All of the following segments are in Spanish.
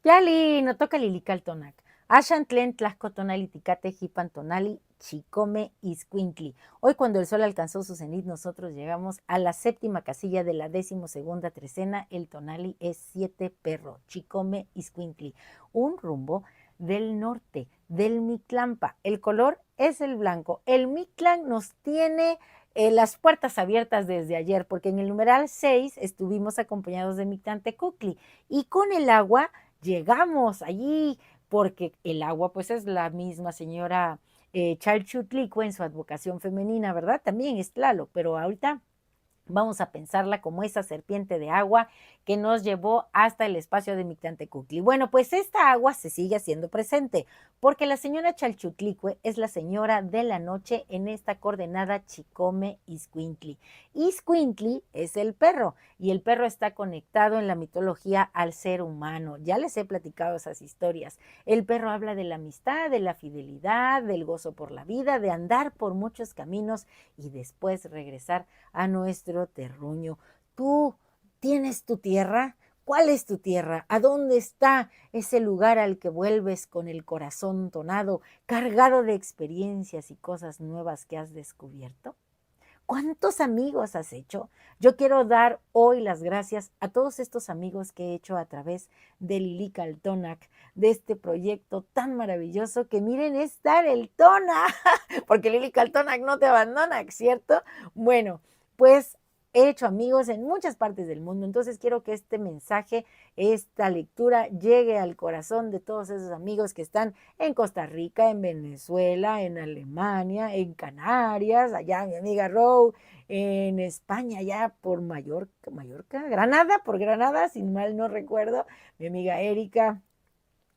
Yali, no toca lilical Ashan tlen tlasco tonali ticate jipan tonali chicome iscuintli. Hoy cuando el sol alcanzó su cenit, nosotros llegamos a la séptima casilla de la 12ª trecena. El tonali es 7 perro, chicome iscuintli. Un rumbo del norte, del Mictlampa. El color es el blanco. El Mictlán nos tiene las puertas abiertas desde ayer, porque en el numeral 6 estuvimos acompañados de Mictlantecuhtli y con el agua llegamos allí, porque el agua pues es la misma señora Chalchutlicue en su advocación femenina, ¿verdad? También es Tlaloc, pero ahorita vamos a pensarla como esa serpiente de agua que nos llevó hasta el espacio de Mictlantecuhtli. Bueno, pues esta agua se sigue haciendo presente, porque la señora Chalchutlicue es la señora de la noche en esta coordenada Chicome Iscuintli. Iscuintli es el perro, y el perro está conectado en la mitología al ser humano. Ya les he platicado esas historias. El perro habla de la amistad, de la fidelidad, del gozo por la vida, de andar por muchos caminos y después regresar a nuestro terruño. ¿Tú tienes tu tierra? ¿Cuál es tu tierra? ¿A dónde está ese lugar al que vuelves con el corazón tonado, cargado de experiencias y cosas nuevas que has descubierto? ¿Cuántos amigos has hecho? Yo quiero dar hoy las gracias a todos estos amigos que he hecho a través de Lili Caltonac, de este proyecto tan maravilloso que miren es dar el tona, porque Lili Caltonac no te abandona, ¿cierto? Bueno, pues he hecho amigos en muchas partes del mundo, entonces quiero que este mensaje, esta lectura llegue al corazón de todos esos amigos que están en Costa Rica, en Venezuela, en Alemania, en Canarias, allá mi amiga Row, en España, allá por Mallorca, Granada, por Granada, si mal no recuerdo, mi amiga Erika,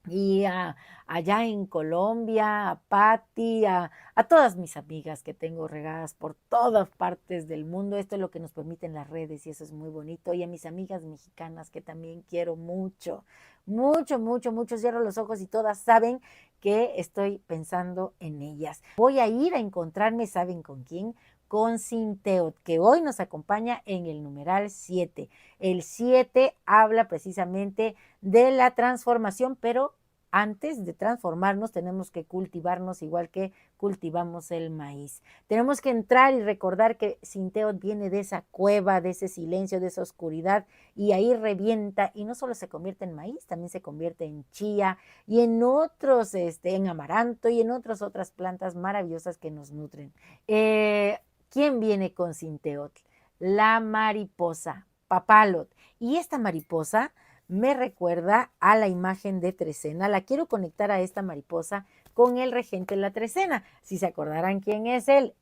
y allá en Colombia, a Patti, a todas mis amigas que tengo regadas por todas partes del mundo. Esto es lo que nos permiten las redes y eso es muy bonito. Y a mis amigas mexicanas que también quiero mucho, mucho, mucho, mucho. Cierro los ojos y todas saben que estoy pensando en ellas. Voy a ir a encontrarme, ¿saben con quién? Con Sinteot, que hoy nos acompaña en el numeral 7. El 7 habla precisamente de la transformación, pero antes de transformarnos tenemos que cultivarnos igual que cultivamos el maíz. Tenemos que entrar y recordar que Sinteot viene de esa cueva, de ese silencio, de esa oscuridad, y ahí revienta, y no solo se convierte en maíz, también se convierte en chía y en otros, en amaranto y en otras plantas maravillosas que nos nutren. ¿Quién viene con Sinteot? La mariposa, Papalot. Y esta mariposa me recuerda a la imagen de Trecena. La quiero conectar a esta mariposa con el regente de la Trecena. Si se acordarán quién es él,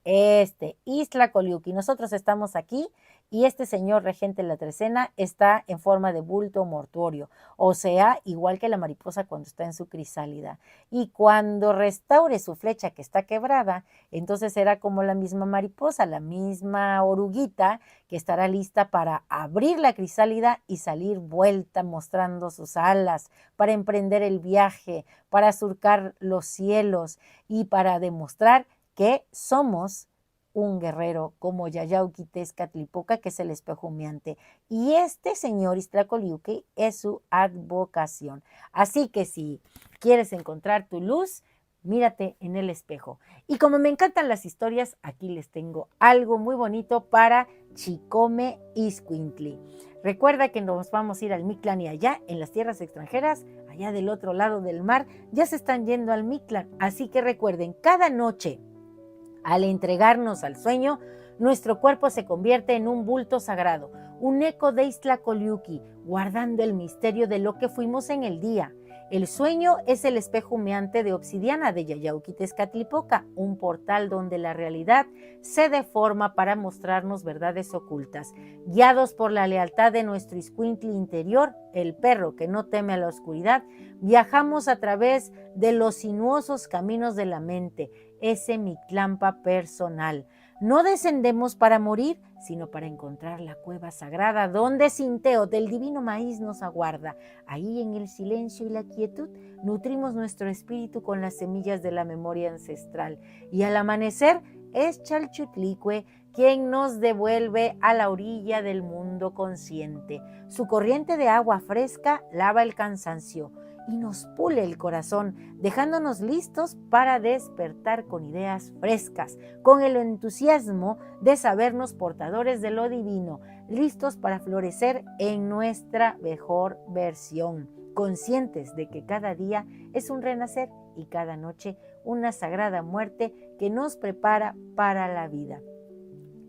Iztacoliuqui. Nosotros estamos aquí y este señor regente de la Trecena está en forma de bulto mortuorio, o sea, igual que la mariposa cuando está en su crisálida. Y cuando restaure su flecha que está quebrada, entonces será como la misma mariposa, la misma oruguita que estará lista para abrir la crisálida y salir vuelta mostrando sus alas, para emprender el viaje, para surcar los cielos y para demostrar que somos un guerrero como Yayauqui Tezcatlipoca, que es el espejo humeante. Y este señor Iztacoliuqui es su advocación. Así que si quieres encontrar tu luz, mírate en el espejo. Y como me encantan las historias, aquí les tengo algo muy bonito para Chicome Iscuintli. Recuerda que nos vamos a ir al Mictlán y allá, en las tierras extranjeras, allá del otro lado del mar, ya se están yendo al Mictlán. Así que recuerden, cada noche, al entregarnos al sueño, nuestro cuerpo se convierte en un bulto sagrado, un eco de Iztacoliuqui, guardando el misterio de lo que fuimos en el día. El sueño es el espejo humeante de obsidiana de Yayauqui Tezcatlipoca, un portal donde la realidad se deforma para mostrarnos verdades ocultas. Guiados por la lealtad de nuestro iscuintli interior, el perro que no teme a la oscuridad, viajamos a través de los sinuosos caminos de la mente, ese Mictlampa personal. No descendemos para morir, sino para encontrar la cueva sagrada donde Sinteot del divino maíz nos aguarda. Ahí en el silencio y la quietud nutrimos nuestro espíritu con las semillas de la memoria ancestral. Y al amanecer es Chalchutlicue quien nos devuelve a la orilla del mundo consciente. Su corriente de agua fresca lava el cansancio y nos pule el corazón, dejándonos listos para despertar con ideas frescas, con el entusiasmo de sabernos portadores de lo divino, listos para florecer en nuestra mejor versión, conscientes de que cada día es un renacer y cada noche una sagrada muerte que nos prepara para la vida.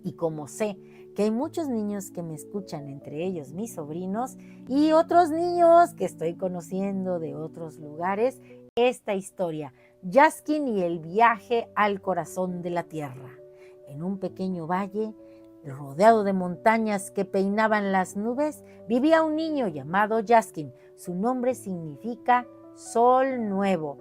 Y como sé que hay muchos niños que me escuchan, entre ellos mis sobrinos y otros niños que estoy conociendo de otros lugares, esta historia, Jaskin y el viaje al corazón de la tierra. En un pequeño valle, rodeado de montañas que peinaban las nubes, vivía un niño llamado Jaskin. Su nombre significa Sol Nuevo.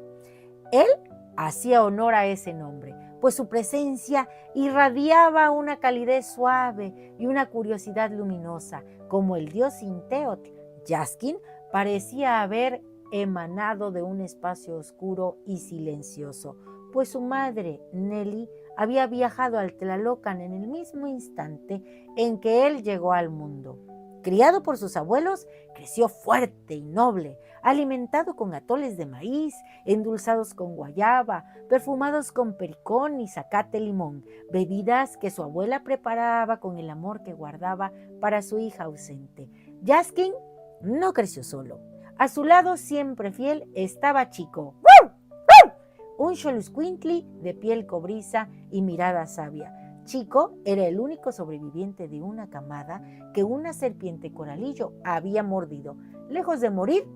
Él hacía honor a ese nombre, pues su presencia irradiaba una calidez suave y una curiosidad luminosa. Como el dios Inteotl, Jaskin parecía haber emanado de un espacio oscuro y silencioso, pues su madre, Nelly, había viajado al Tlalocan en el mismo instante en que él llegó al mundo. Criado por sus abuelos, creció fuerte y noble, alimentado con atoles de maíz, endulzados con guayaba, perfumados con pericón y zacate limón, bebidas que su abuela preparaba con el amor que guardaba para su hija ausente. Jaskin no creció solo. A su lado, siempre fiel, estaba Chico, un Xoloitzcuintli de piel cobriza y mirada sabia. Chico era el único sobreviviente de una camada que una serpiente coralillo había mordido. Lejos de morir,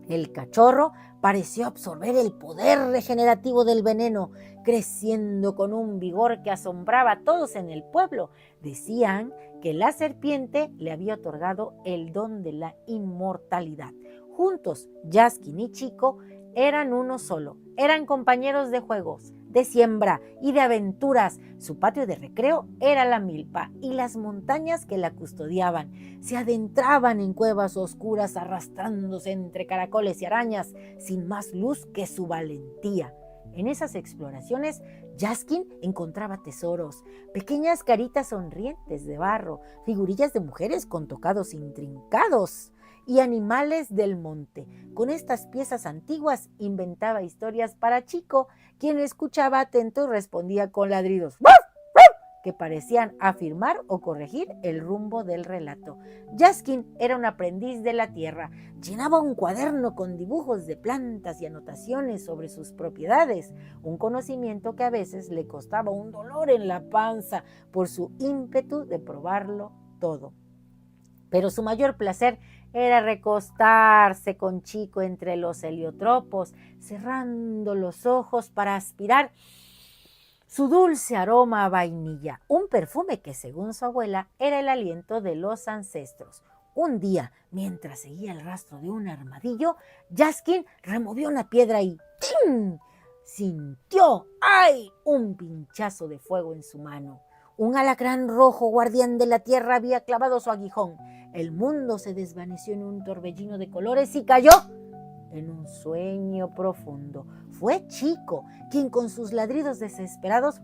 el cachorro pareció absorber el poder regenerativo del veneno, creciendo con un vigor que asombraba a todos en el pueblo. Decían que la serpiente le había otorgado el don de la inmortalidad. Juntos, Jaskin y Chico eran uno solo, eran compañeros de juegos, de siembra y de aventuras. Su patio de recreo era la milpa y las montañas que la custodiaban. Se adentraban en cuevas oscuras arrastrándose entre caracoles y arañas, sin más luz que su valentía. En esas exploraciones, Jaskin encontraba tesoros, pequeñas caritas sonrientes de barro, figurillas de mujeres con tocados intrincados y animales del monte. Con estas piezas antiguas inventaba historias para Chico, quien escuchaba atento y respondía con ladridos que parecían afirmar o corregir el rumbo del relato. Jaskin era un aprendiz de la tierra. Llenaba un cuaderno con dibujos de plantas y anotaciones sobre sus propiedades, un conocimiento que a veces le costaba un dolor en la panza por su ímpetu de probarlo todo. Pero su mayor placer era recostarse con Chico entre los heliotropos, cerrando los ojos para aspirar su dulce aroma a vainilla, un perfume que, según su abuela, era el aliento de los ancestros. Un día, mientras seguía el rastro de un armadillo, Jaskin removió una piedra y ¡ting! Sintió ¡ay! Un pinchazo de fuego en su mano. Un alacrán rojo, guardián de la tierra, había clavado su aguijón. El mundo se desvaneció en un torbellino de colores y cayó en un sueño profundo. Fue Chico quien, con sus ladridos desesperados,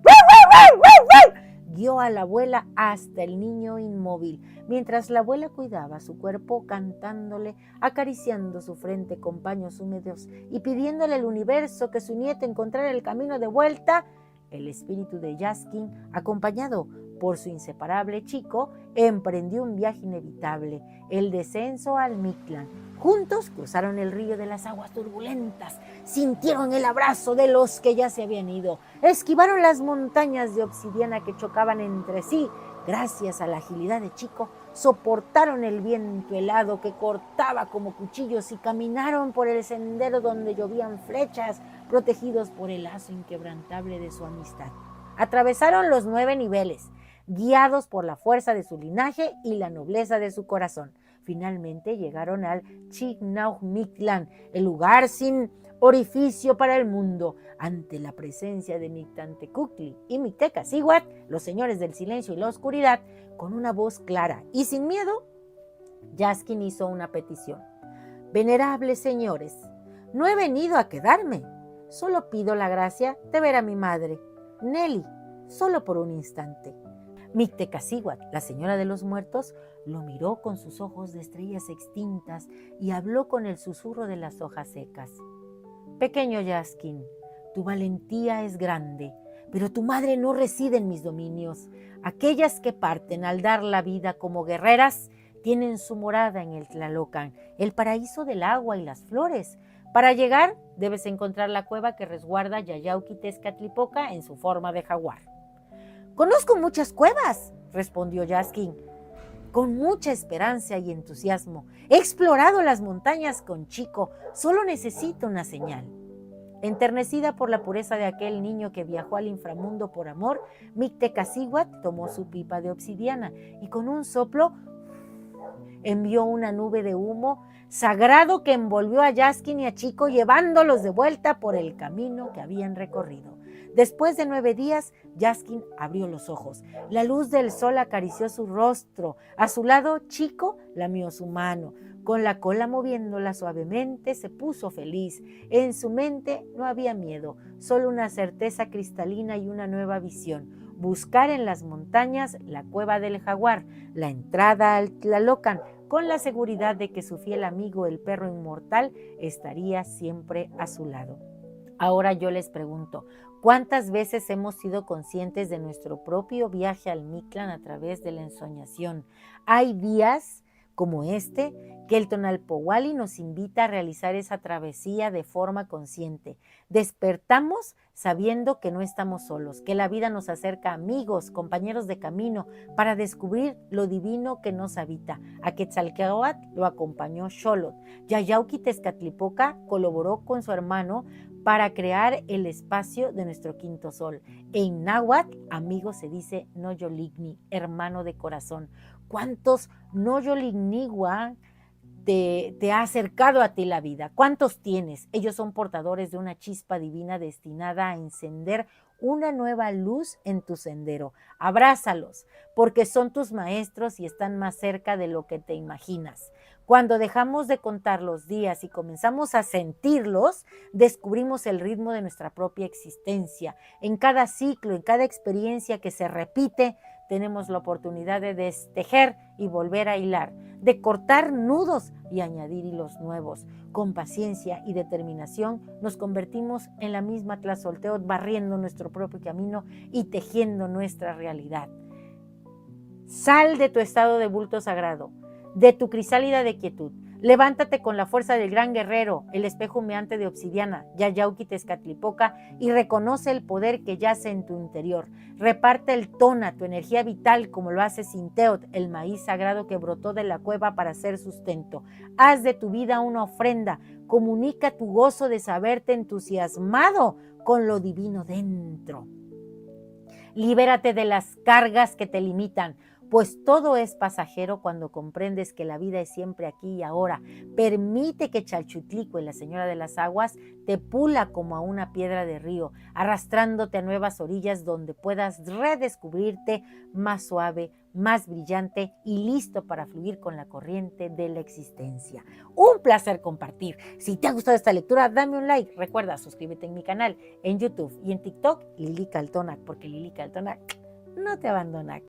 guió a la abuela hasta el niño inmóvil, mientras la abuela cuidaba su cuerpo, cantándole, acariciando su frente con paños húmedos y pidiéndole al universo que su nieto encontrara el camino de vuelta. El espíritu de Jaskin, acompañado por su inseparable Chico, emprendió un viaje inevitable, el descenso al Mictlán. Juntos cruzaron el río de las aguas turbulentas, sintieron el abrazo de los que ya se habían ido, esquivaron las montañas de obsidiana que chocaban entre sí. Gracias a la agilidad de Chico, soportaron el viento helado que cortaba como cuchillos y caminaron por el sendero donde llovían flechas, protegidos por el lazo inquebrantable de su amistad. Atravesaron los 9 niveles, guiados por la fuerza de su linaje y la nobleza de su corazón. Finalmente llegaron al Chignauhmictlán, el lugar sin orificio para el mundo. Ante la presencia de Mictlantecuhtli y Mictecacihuatl, los señores del silencio y la oscuridad, con una voz clara y sin miedo, Jaskin hizo una petición. Venerables señores, no he venido a quedarme, solo pido la gracia de ver a mi madre. Nelly, solo por un instante. Mictecacihuatl, la señora de los muertos, lo miró con sus ojos de estrellas extintas y habló con el susurro de las hojas secas. Pequeño Yaskin, tu valentía es grande, pero tu madre no reside en mis dominios. Aquellas que parten al dar la vida como guerreras tienen su morada en el Tlalocan, el paraíso del agua y las flores. Para llegar, debes encontrar la cueva que resguarda Yayauquitezcatlipoca en su forma de jaguar. «Conozco muchas cuevas», respondió Yaskin, con mucha esperanza y entusiasmo. «He explorado las montañas con Chico, solo necesito una señal». Enternecida por la pureza de aquel niño que viajó al inframundo por amor, Mictecacihuatl tomó su pipa de obsidiana y con un soplo envió una nube de humo sagrado que envolvió a Yaskin y a Chico, llevándolos de vuelta por el camino que habían recorrido. Después de 9 días, Yaskin abrió los ojos. La luz del sol acarició su rostro. A su lado, Chico lamió su mano. Con la cola moviéndola suavemente, se puso feliz. En su mente no había miedo, solo una certeza cristalina y una nueva visión. Buscar en las montañas la cueva del jaguar, la entrada al Tlalocan, con la seguridad de que su fiel amigo, el perro inmortal, estaría siempre a su lado. Ahora yo les pregunto, ¿cuántas veces hemos sido conscientes de nuestro propio viaje al Mictlán a través de la ensoñación? Hay días como este que el Tonalpohualli nos invita a realizar esa travesía de forma consciente. Despertamos sabiendo que no estamos solos, que la vida nos acerca amigos, compañeros de camino, para descubrir lo divino que nos habita. A Quetzalcóatl lo acompañó Xolotl. Yayauquitezcatlipoca colaboró con su hermano para crear el espacio de nuestro quinto sol. En náhuatl, amigo se dice Noyoligni, hermano de corazón. ¿Cuántos Noyoligniwa te ha acercado a ti la vida? ¿Cuántos tienes? Ellos son portadores de una chispa divina destinada a encender una nueva luz en tu sendero. Abrázalos, porque son tus maestros y están más cerca de lo que te imaginas. Cuando dejamos de contar los días y comenzamos a sentirlos, descubrimos el ritmo de nuestra propia existencia. En cada ciclo, en cada experiencia que se repite, tenemos la oportunidad de destejer y volver a hilar, de cortar nudos y añadir hilos nuevos. Con paciencia y determinación nos convertimos en la misma Tlazolteotl, barriendo nuestro propio camino y tejiendo nuestra realidad. Sal de tu estado de bulto sagrado, de tu crisálida de quietud. Levántate con la fuerza del gran guerrero, el espejo humeante de obsidiana, Yayauquitezcatlipoca, y reconoce el poder que yace en tu interior. Reparte el tona, tu energía vital, como lo hace Sinteot, el maíz sagrado que brotó de la cueva para ser sustento. Haz de tu vida una ofrenda. Comunica tu gozo de saberte entusiasmado con lo divino dentro. Libérate de las cargas que te limitan, pues todo es pasajero cuando comprendes que la vida es siempre aquí y ahora. Permite que Chalchutlicue, la señora de las aguas, te pula como a una piedra de río, arrastrándote a nuevas orillas donde puedas redescubrirte más suave, más brillante y listo para fluir con la corriente de la existencia. Un placer compartir. Si te ha gustado esta lectura, dame un like. Recuerda, suscríbete en mi canal, en YouTube y en TikTok, Lili Caltonac, porque Lili Caltonac no te abandona.